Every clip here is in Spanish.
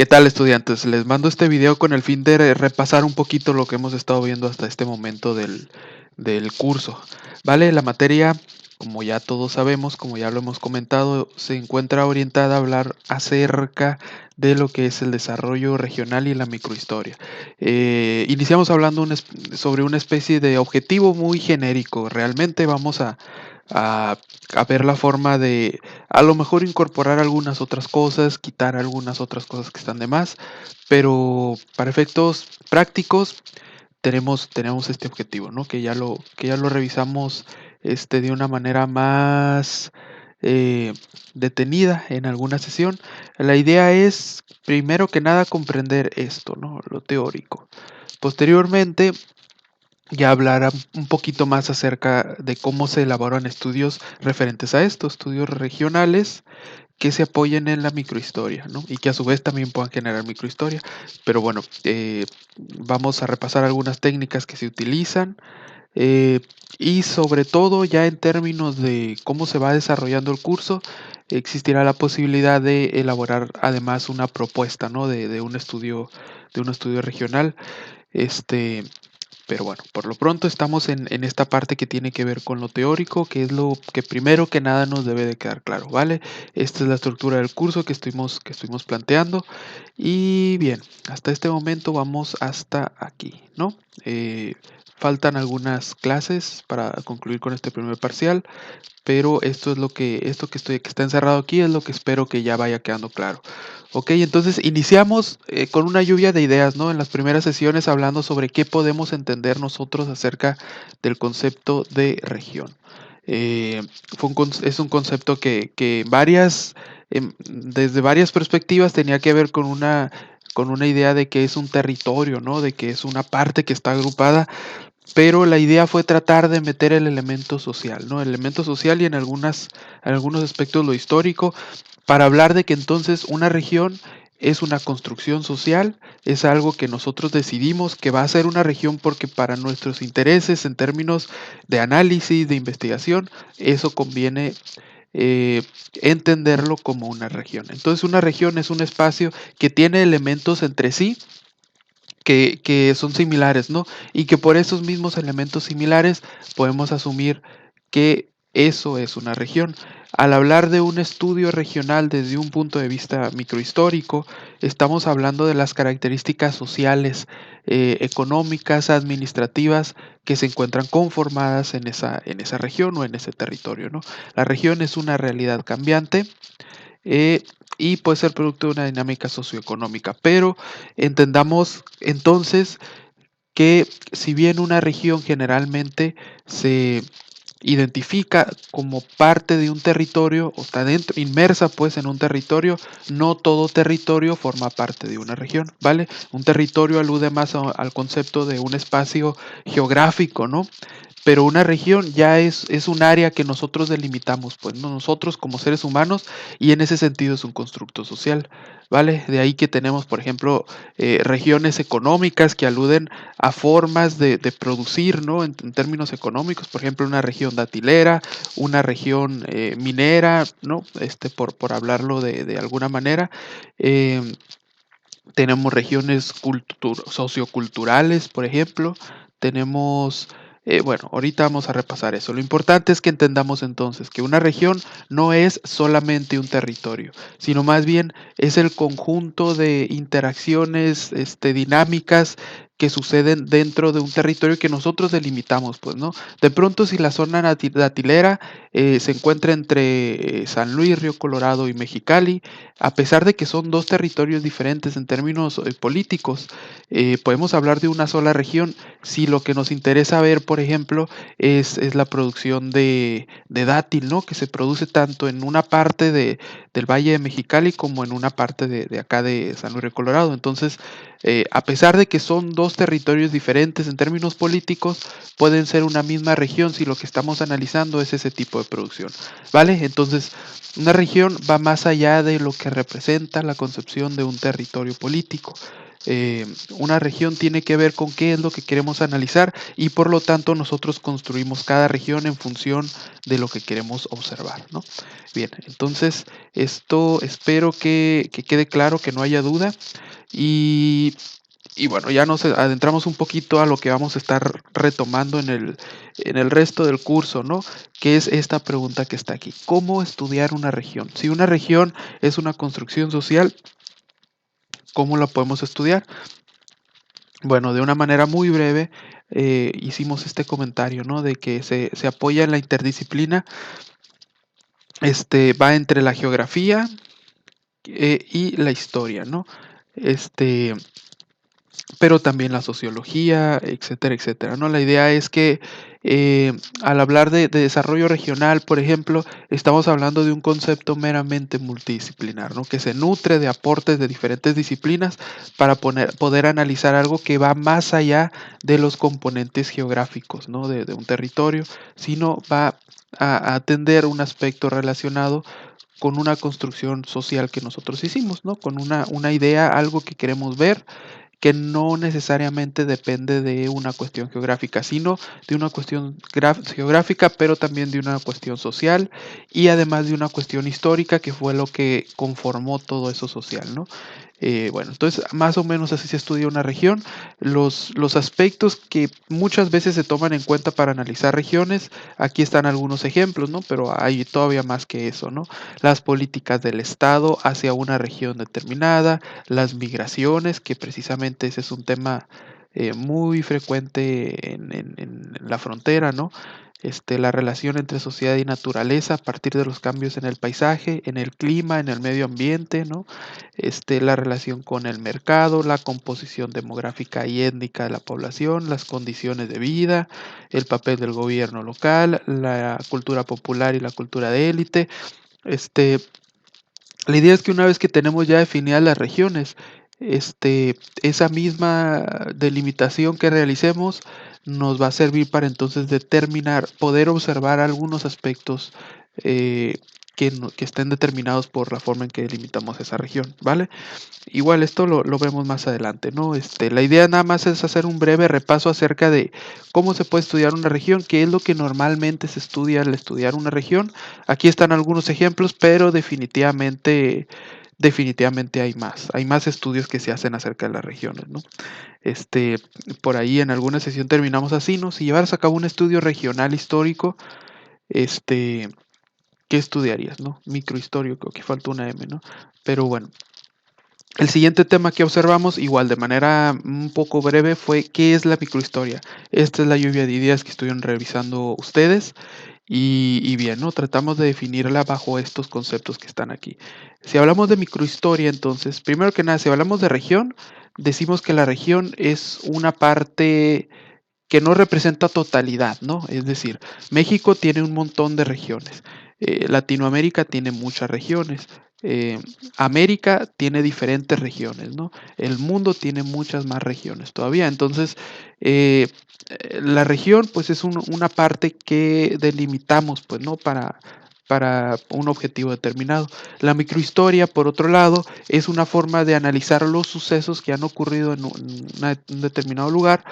¿Qué tal, estudiantes? Les mando este video con el fin de repasar un poquito lo que hemos estado viendo hasta este momento del curso. ¿Vale? La materia, como ya todos sabemos, como ya lo hemos comentado, se encuentra orientada a hablar acerca de lo que es el desarrollo regional y la microhistoria. Iniciamos hablando sobre una especie de objetivo muy genérico. Realmente vamos a, a ver la forma de a lo mejor incorporar algunas otras cosas, quitar algunas otras cosas que están de más, pero para efectos prácticos tenemos este objetivo, ¿no? Que ya lo revisamos de una manera más eh, detenida en alguna sesión. La idea es, primero que nada, comprender esto, ¿no? Lo teórico. Posteriormente, ya hablará un poquito más acerca de cómo se elaboran estudios referentes a esto, estudios regionales que se apoyen en la microhistoria, ¿no? Y que a su vez también puedan generar microhistoria. Pero bueno, vamos a repasar algunas técnicas que se utilizan eh, y sobre todo ya en términos de cómo se va desarrollando el curso, existirá la posibilidad de elaborar además una propuesta, ¿no? De un estudio regional. Este, pero bueno, por lo pronto estamos en esta parte que tiene que ver con lo teórico, que es lo que primero que nada nos debe de quedar claro, ¿vale? Esta es la estructura del curso que estuvimos planteando. Y bien, hasta este momento vamos hasta aquí, ¿no? Faltan algunas clases para concluir con este primer parcial, pero esto que está encerrado aquí es lo que espero que ya vaya quedando claro. Ok, entonces iniciamos con una lluvia de ideas, ¿no? En las primeras sesiones hablando sobre qué podemos entender nosotros acerca del concepto de región. Eh, es un concepto que desde varias perspectivas tenía que ver con una idea de que es un territorio, ¿no? De que es una parte que está agrupada, pero la idea fue tratar de meter el elemento social, ¿no? El elemento social y en algunos aspectos lo histórico, para hablar de que entonces una región es una construcción social, es algo que nosotros decidimos que va a ser una región porque para nuestros intereses en términos de análisis, de investigación, eso conviene eh, entenderlo como una región. Entonces una región es un espacio que tiene elementos entre sí que son similares, ¿no? Y que por esos mismos elementos similares podemos asumir que eso es una región. Al hablar de un estudio regional desde un punto de vista microhistórico, estamos hablando de las características sociales, económicas, administrativas que se encuentran conformadas en esa región o en ese territorio, ¿no? La región es una realidad cambiante eh, y puede ser producto de una dinámica socioeconómica. Pero entendamos entonces que si bien una región generalmente se identifica como parte de un territorio o está dentro, inmersa pues en un territorio, no todo territorio forma parte de una región, ¿vale? Un territorio alude más al concepto de un espacio geográfico, ¿no? Pero una región ya es un área que nosotros delimitamos, pues ¿no? Nosotros como seres humanos, y en ese sentido es un constructo social, ¿vale? De ahí que tenemos, por ejemplo, regiones económicas que aluden a formas de producir, ¿no? En términos económicos, por ejemplo, una región datilera, una región minera, ¿no? Por hablarlo de alguna manera. Eh, Tenemos regiones socioculturales, por ejemplo. Tenemos, bueno, ahorita vamos a repasar eso. Lo importante es que entendamos entonces que una región no es solamente un territorio, sino más bien es el conjunto de interacciones, dinámicas que suceden dentro de un territorio que nosotros delimitamos, pues, ¿no? De pronto, si la zona datilera se encuentra entre San Luis, Río Colorado y Mexicali, a pesar de que son dos territorios diferentes en términos políticos, podemos hablar de una sola región si lo que nos interesa ver, por ejemplo, es la producción de dátil, ¿no? Que se produce tanto en una parte del Valle de Mexicali como en una parte de acá de San Luis de Colorado. Entonces, a pesar de que son dos dos territorios diferentes en términos políticos pueden ser una misma región si lo que estamos analizando es ese tipo de producción, ¿vale? Entonces, una región va más allá de lo que representa la concepción de un territorio político. Una región tiene que ver con qué es lo que queremos analizar y por lo tanto nosotros construimos cada región en función de lo que queremos observar, ¿no? Bien, entonces esto espero que quede claro, que no haya duda y, y bueno, ya nos adentramos un poquito a lo que vamos a estar retomando en el resto del curso, ¿no? Que es esta pregunta que está aquí. ¿Cómo estudiar una región? Si una región es una construcción social, ¿cómo la podemos estudiar? Bueno, de una manera muy breve, hicimos este comentario, ¿no? De que se apoya en la interdisciplina, va entre la geografía y la historia, ¿no? Este, pero también la sociología, etcétera, etcétera, ¿no? La idea es que al hablar de desarrollo regional, por ejemplo, estamos hablando de un concepto meramente multidisciplinar, ¿no? Que se nutre de aportes de diferentes disciplinas para poder analizar algo que va más allá de los componentes geográficos, ¿no? De un territorio, sino va a atender un aspecto relacionado con una construcción social que nosotros hicimos, ¿no? Con una idea, algo que queremos ver, que no necesariamente depende de una cuestión geográfica, sino de una cuestión geográfica, pero también de una cuestión social y además de una cuestión histórica que fue lo que conformó todo eso social, ¿no? Bueno, entonces más o menos así se estudia una región. Los aspectos que muchas veces se toman en cuenta para analizar regiones, aquí están algunos ejemplos, ¿no? Pero hay todavía más que eso, ¿no? Las políticas del Estado hacia una región determinada, las migraciones, que precisamente ese es un tema muy frecuente en la frontera, ¿no? La relación entre sociedad y naturaleza a partir de los cambios en el paisaje, en el clima, en el medio ambiente, ¿no? La relación con el mercado, la composición demográfica y étnica de la población, las condiciones de vida, el papel del gobierno local, la cultura popular y la cultura de élite. Este, la idea es que una vez que tenemos ya definidas las regiones, esa misma delimitación que realicemos nos va a servir para entonces determinar, poder observar algunos aspectos eh, que estén determinados por la forma en que delimitamos esa región, ¿vale? Igual esto lo vemos más adelante, ¿no? La idea nada más es hacer un breve repaso acerca de cómo se puede estudiar una región, qué es lo que normalmente se estudia al estudiar una región. Aquí están algunos ejemplos, pero definitivamente hay más estudios que se hacen acerca de las regiones, ¿no? Este, por ahí en alguna sesión terminamos así, ¿no? Si llevaras a cabo un estudio regional histórico, este, ¿qué estudiarías, no? Microhistorio, creo que falta una M, ¿no? Pero bueno, el siguiente tema que observamos, igual de manera un poco breve, fue ¿qué es la microhistoria? Esta es la lluvia de ideas que estuvieron revisando ustedes y bien, ¿no? Tratamos de definirla bajo estos conceptos que están aquí. Si hablamos de microhistoria, entonces, primero que nada, si hablamos de región, decimos que la región es una parte que no representa totalidad, ¿no? Es decir, México tiene un montón de regiones, Latinoamérica tiene muchas regiones, eh, América tiene diferentes regiones, ¿no? El mundo tiene muchas más regiones todavía. Entonces, eh, la región, pues, es una parte que delimitamos, pues, ¿no? Para un objetivo determinado. La microhistoria, por otro lado, es una forma de analizar los sucesos que han ocurrido en un determinado lugar,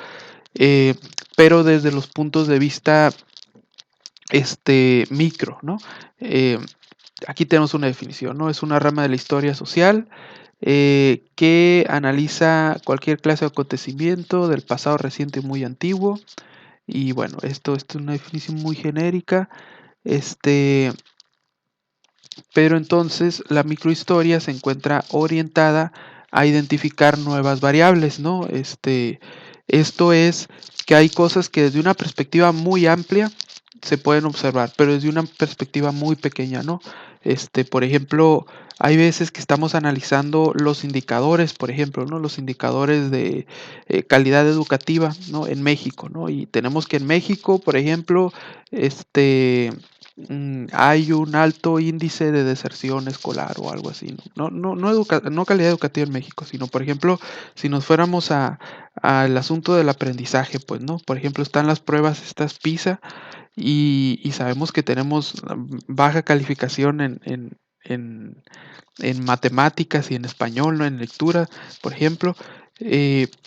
eh, pero desde los puntos de vista micro, ¿no? Eh, Aquí tenemos una definición, ¿no? Es una rama de la historia social que analiza cualquier clase de acontecimiento del pasado reciente y muy antiguo. Y bueno, esto es una definición muy genérica. Este, pero entonces la microhistoria se encuentra orientada a identificar nuevas variables, ¿no? Esto es que hay cosas que desde una perspectiva muy amplia se pueden observar, pero desde una perspectiva muy pequeña, ¿no? Por ejemplo, hay veces que estamos analizando los indicadores, por ejemplo, ¿no? Los indicadores de calidad educativa, ¿no? En México, ¿no? Y tenemos que en México, por ejemplo, este hay un alto índice de deserción escolar o algo así, no calidad educativa en México, sino, por ejemplo, si nos fuéramos al asunto del aprendizaje, pues, ¿no? Por ejemplo, están las pruebas estas PISA y sabemos que tenemos baja calificación en matemáticas y en español, ¿no? En lectura, por ejemplo.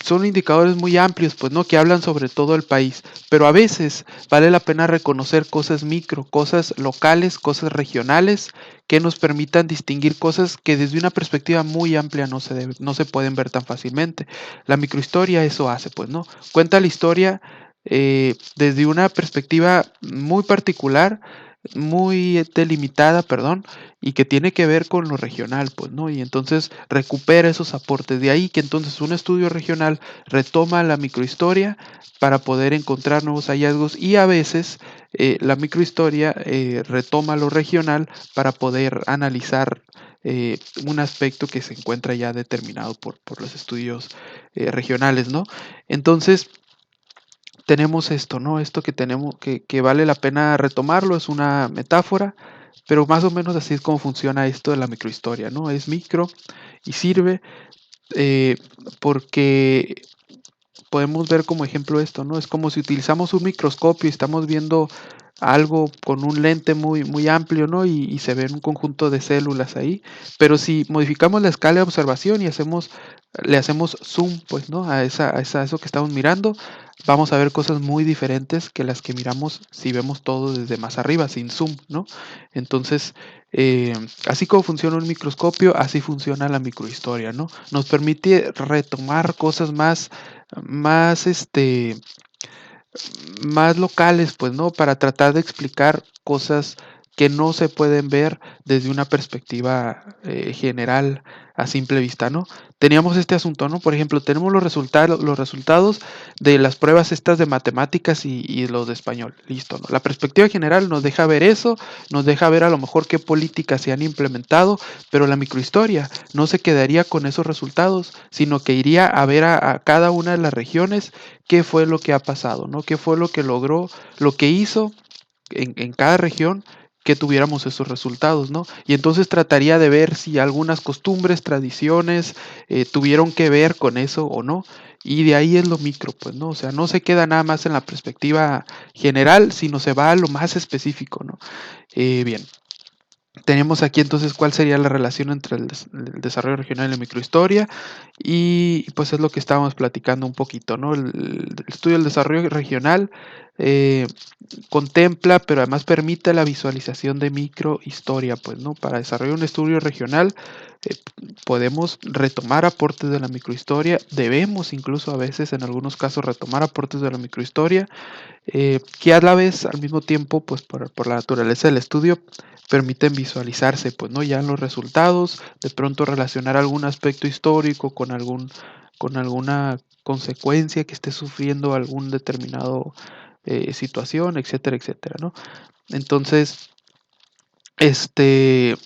Son indicadores muy amplios, pues, ¿no? Que hablan sobre todo el país, pero a veces vale la pena reconocer cosas micro, cosas locales, cosas regionales, que nos permitan distinguir cosas que desde una perspectiva muy amplia no se pueden ver tan fácilmente. La microhistoria eso hace, pues, ¿no? Cuenta la historia desde una perspectiva muy particular, muy delimitada, perdón, y que tiene que ver con lo regional, pues, ¿no? Y entonces recupera esos aportes. De ahí que entonces un estudio regional retoma la microhistoria para poder encontrar nuevos hallazgos y a veces la microhistoria retoma lo regional para poder analizar un aspecto que se encuentra ya determinado por los estudios regionales, ¿no? Entonces, tenemos esto, ¿no? Esto que tenemos, que vale la pena retomarlo, es una metáfora, pero más o menos así es como funciona esto de la microhistoria, ¿no? Es micro y sirve eh, porque podemos ver como ejemplo esto, ¿no? Es como si utilizamos un microscopio y estamos viendo algo con un lente muy amplio, ¿no? Y se ve un conjunto de células ahí, pero si modificamos la escala de observación y le hacemos zoom, pues, ¿no? A eso que estamos mirando, vamos a ver cosas muy diferentes que las que miramos si vemos todo desde más arriba, sin zoom, ¿no? Entonces, así como funciona un microscopio, así funciona la microhistoria, ¿no? Nos permite retomar cosas más, más locales, pues, ¿no? Para tratar de explicar cosas que no se pueden ver desde una perspectiva general a simple vista, ¿no? Teníamos este asunto, ¿no? Por ejemplo, tenemos los resultados de las pruebas estas de matemáticas y los de español, listo, ¿no? La perspectiva general nos deja ver eso, nos deja ver a lo mejor qué políticas se han implementado, pero la microhistoria no se quedaría con esos resultados, sino que iría a ver a cada una de las regiones qué fue lo que ha pasado, ¿no? ¿Qué fue lo que logró, lo que hizo en cada región que tuviéramos esos resultados, ¿no? Y entonces trataría de ver si algunas costumbres, tradiciones tuvieron que ver con eso o no. Y de ahí es lo micro, pues, ¿no? O sea, no se queda nada más en la perspectiva general, sino se va a lo más específico, ¿no? Bien. Tenemos aquí entonces cuál sería la relación entre el desarrollo regional y la microhistoria y pues es lo que estábamos platicando un poquito, ¿no? El estudio del desarrollo regional eh, contempla, pero además permite la visualización de microhistoria, pues, ¿no? Para desarrollar un estudio regional eh, podemos retomar aportes de la microhistoria, debemos incluso a veces en algunos casos retomar aportes de la microhistoria que a la vez, al mismo tiempo, pues por la naturaleza del estudio, permiten visualizarse, pues, ¿no? Ya en los resultados, de pronto relacionar algún aspecto histórico con alguna consecuencia que esté sufriendo algún determinado situación, etcétera, etcétera, ¿no? Entonces, este,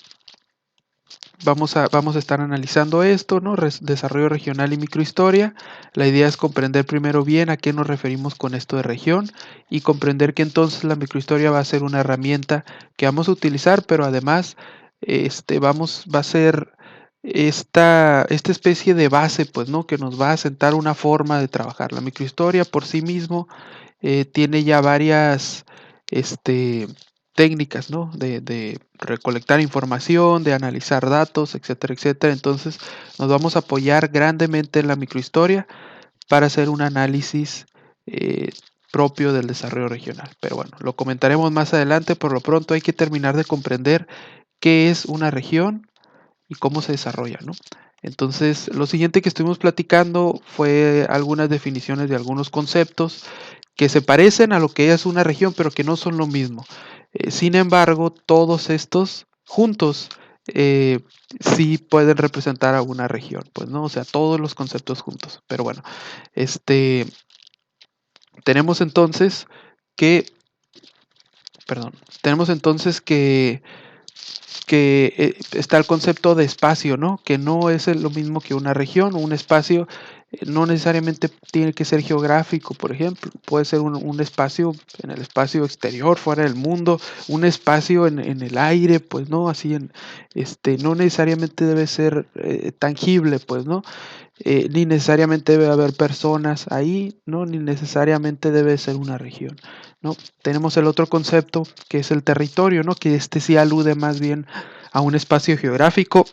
vamos a estar analizando esto, ¿no? Desarrollo regional y microhistoria. La idea es comprender primero bien a qué nos referimos con esto de región y comprender que entonces la microhistoria va a ser una herramienta que vamos a utilizar, pero además va a ser esta especie de base, pues, ¿no? Que nos va a sentar una forma de trabajar. La microhistoria por sí mismo tiene ya varias, este, técnicas, ¿no? De recolectar información, de analizar datos, etcétera, etcétera. Entonces, nos vamos a apoyar grandemente en la microhistoria para hacer un análisis eh, propio del desarrollo regional. Pero bueno, lo comentaremos más adelante. Por lo pronto hay que terminar de comprender qué es una región y cómo se desarrolla, ¿no? Entonces, lo siguiente que estuvimos platicando fue algunas definiciones de algunos conceptos que se parecen a lo que es una región, pero que no son lo mismo. Sin embargo, todos estos juntos eh, sí pueden representar a una región, pues, ¿no? O sea, todos los conceptos juntos. Pero bueno, este, tenemos entonces que, perdón, tenemos entonces que está el concepto de espacio, ¿no? Que no es lo mismo que una región, un espacio No necesariamente tiene que ser geográfico, por ejemplo, puede ser un espacio en el espacio exterior, fuera del mundo, un espacio en el aire, pues no, así no necesariamente debe ser tangible, pues no, ni necesariamente debe haber personas ahí, no, ni necesariamente debe ser una región, ¿no? Tenemos el otro concepto que es el territorio, ¿no? Que sí alude más bien a un espacio geográfico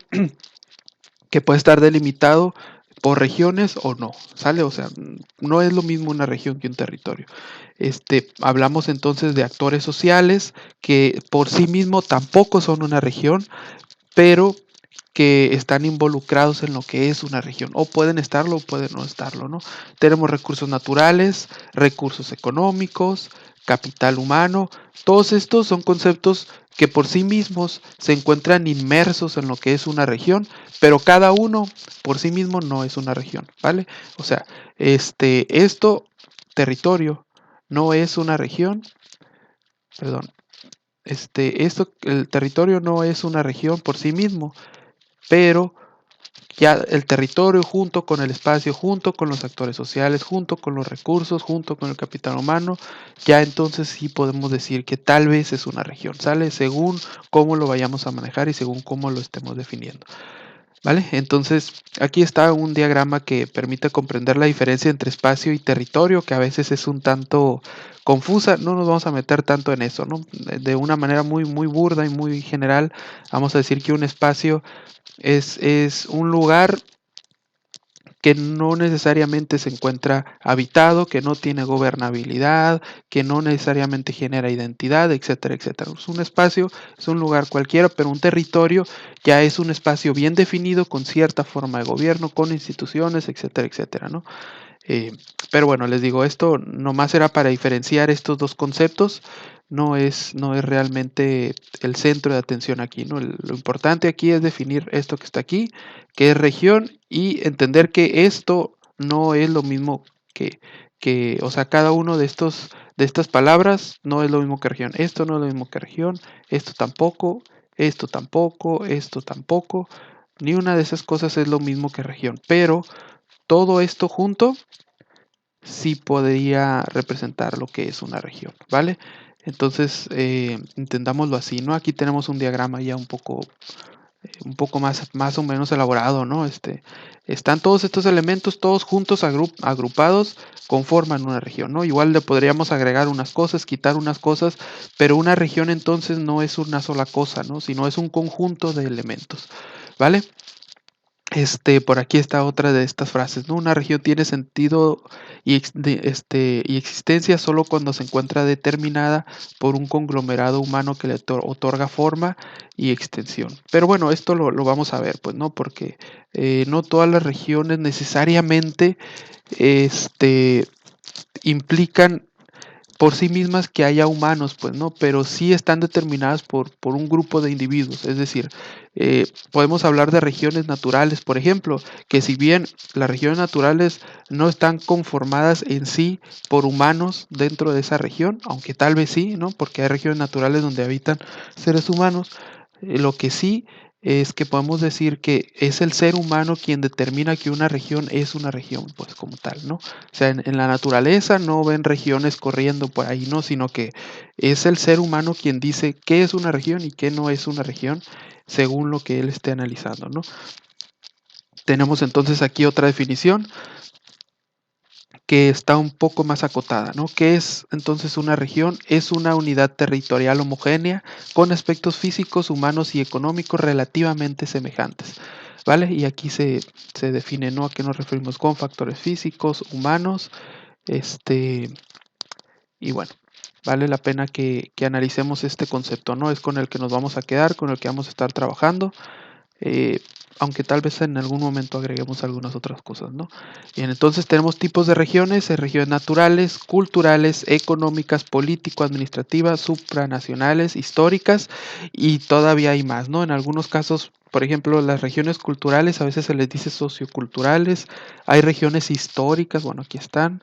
que puede estar delimitado por regiones o no, ¿sale? O sea, no es lo mismo una región que un territorio. Hablamos entonces de actores sociales que por sí mismos tampoco son una región, pero que están involucrados en lo que es una región, o pueden estarlo o pueden no estarlo, ¿no? Tenemos recursos naturales, recursos económicos, capital humano, todos estos son conceptos que por sí mismos se encuentran inmersos en lo que es una región, pero cada uno por sí mismo no es una región, ¿vale? O sea, territorio, no es una región, perdón, el territorio no es una región por sí mismo, pero ya el territorio junto con el espacio, junto con los actores sociales, junto con los recursos, junto con el capital humano, ya entonces sí podemos decir que tal vez es una región, ¿sale? Según cómo lo vayamos a manejar y según cómo lo estemos definiendo, ¿vale? Entonces aquí está un diagrama que permite comprender la diferencia entre espacio y territorio, que a veces es un tanto confusa, no nos vamos a meter tanto en eso, ¿no? De una manera muy burda y muy general, vamos a decir que un espacio es un lugar que no necesariamente se encuentra habitado, que no tiene gobernabilidad, que no necesariamente genera identidad, etcétera, etcétera. Es un espacio, es un lugar cualquiera, pero un territorio ya es un espacio bien definido con cierta forma de gobierno, con instituciones, etcétera, etcétera, ¿no? Eh, pero bueno, les digo, esto nomás era para diferenciar estos dos conceptos, no es realmente el centro de atención aquí, ¿no? Lo importante aquí es definir esto que está aquí, que es región, y entender que esto no es lo mismo o sea, cada uno de estas palabras no es lo mismo que región. Esto no es lo mismo que región, esto tampoco, esto tampoco, esto tampoco. Ni una de esas cosas es lo mismo que región, pero todo esto junto sí podría representar lo que es una región, ¿vale? Entonces, entendámoslo así, ¿no? Aquí tenemos un diagrama ya un poco más o menos elaborado, ¿no? Están todos estos elementos, todos juntos, agrupados, conforman una región, ¿no? Igual le podríamos agregar unas cosas, quitar unas cosas, pero una región entonces no es una sola cosa, ¿no? Sino es un conjunto de elementos, ¿vale? Por aquí está otra de estas frases, ¿no? Una región tiene sentido y existencia solo cuando se encuentra determinada por un conglomerado humano que le otorga forma y extensión. Pero bueno, esto lo vamos a ver, pues, ¿no? Porque no todas las regiones necesariamente implican por sí mismas que haya humanos, pues no, pero sí están determinadas por un grupo de individuos. Es decir, podemos hablar de regiones naturales, por ejemplo, que si bien las regiones naturales no están conformadas en sí por humanos dentro de esa región, aunque tal vez sí, ¿no? Porque hay regiones naturales donde habitan seres humanos, lo que sí es que podemos decir que es el ser humano quien determina que una región es una región, pues como tal, ¿no? O sea, en la naturaleza no ven regiones corriendo por ahí, ¿no? Sino que es el ser humano quien dice qué es una región y qué no es una región, según lo que él esté analizando, ¿no? Tenemos entonces aquí otra definición que está un poco más acotada, ¿no? ¿Qué es entonces una región? Es una unidad territorial homogénea con aspectos físicos, humanos y económicos relativamente semejantes, ¿vale? Y aquí se define, ¿no? A qué nos referimos con factores físicos, humanos, este, y bueno, vale la pena que analicemos este concepto, ¿no? Es con el que nos vamos a quedar, con el que vamos a estar trabajando, eh, aunque tal vez en algún momento agreguemos algunas otras cosas, ¿no? Bien, entonces tenemos tipos de regiones, regiones naturales, culturales, económicas, político-administrativas, supranacionales, históricas, y todavía hay más, ¿no? En algunos casos, por ejemplo, las regiones culturales a veces se les dice socioculturales, hay regiones históricas, bueno, aquí están,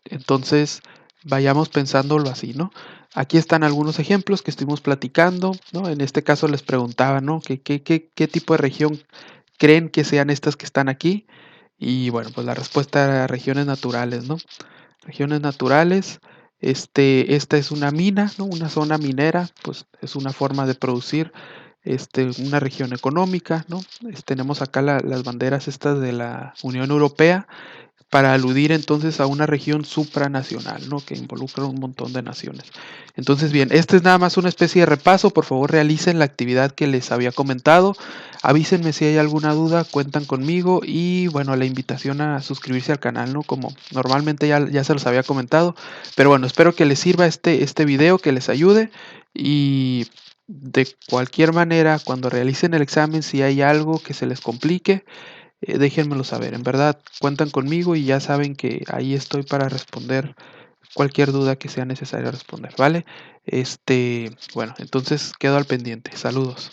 entonces vayamos pensándolo así, ¿no? Aquí están algunos ejemplos que estuvimos platicando, ¿no? En este caso les preguntaba, ¿no? ¿Qué tipo de región creen que sean estas que están aquí? Y bueno, pues la respuesta era regiones naturales, ¿no? Regiones naturales, esta es una mina, ¿no? Una zona minera, pues es una forma de producir, una región económica, ¿no? Tenemos acá las banderas estas de la Unión Europea, para aludir entonces a una región supranacional, ¿no? Que involucra un montón de naciones. Entonces, bien, este es nada más una especie de repaso. Por favor, realicen la actividad que les había comentado. Avísenme si hay alguna duda, cuentan conmigo y bueno, la invitación a suscribirse al canal, ¿no? Como normalmente ya se los había comentado. Pero bueno, espero que les sirva este video, que les ayude y de cualquier manera, cuando realicen el examen, si hay algo que se les complique, déjenmelo saber. En verdad, cuentan conmigo y ya saben que ahí estoy para responder cualquier duda que sea necesario responder, ¿vale? Bueno, entonces quedo al pendiente. Saludos.